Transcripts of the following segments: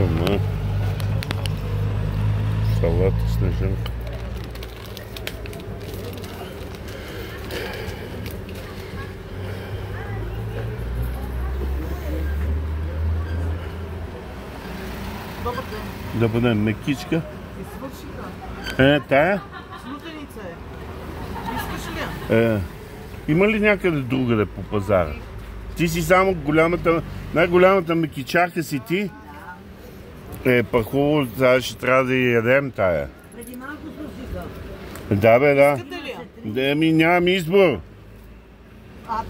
Ама. Салата снежанка. Добър ден. Добър ден, мекичка. И свършиха. Тая? Слутеница е. Искаш ли я? Има ли някъде другаде по пазара? Ти си само най-голямата мекичарка си ти? Па хубаво, сега ще трябва да я ядем тая. Преди малко слушиха. Да бе, да. Искате ли я? Нямам избор.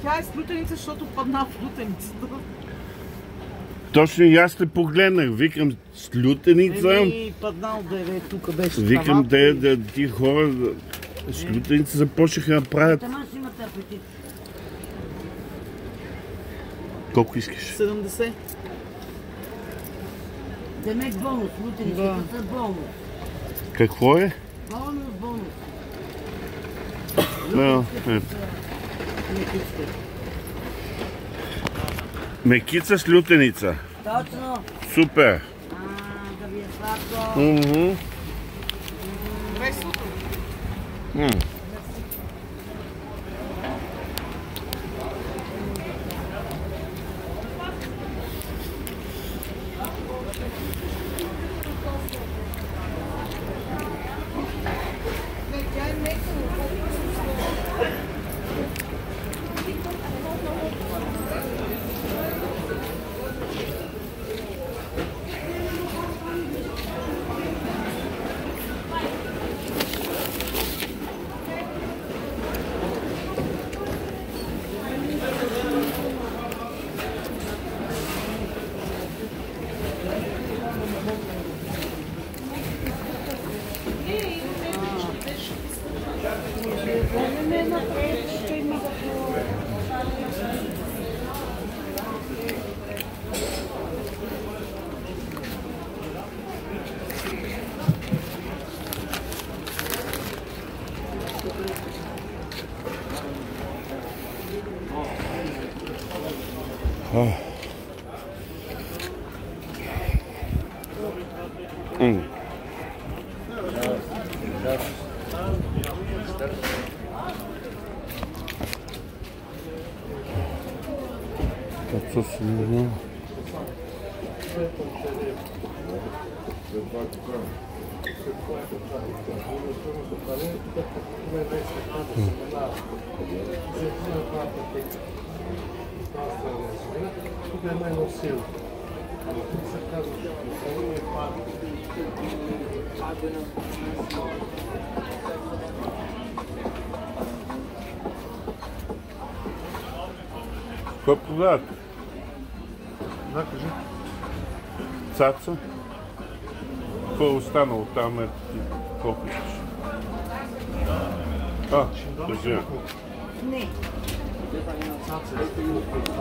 Тя е слутеница, защото падна в лутеницата. Точно и аз те погледнах. Викам, слютеница. Паднал да е тук беше. Викам, ти хора слютеница започнаха да правят. Тама си имате апетит. Колко искаш? 70. Демек бонус, лутеницата са бонус. Какво е? Бонус. Мекица с лютеница. Точно. Супер. Да ви е сладко. Месото. Какво си не знам? Какво продавате? Да, кажи. Цаца? Какво е останало там? Колко искаш? Държа. Не.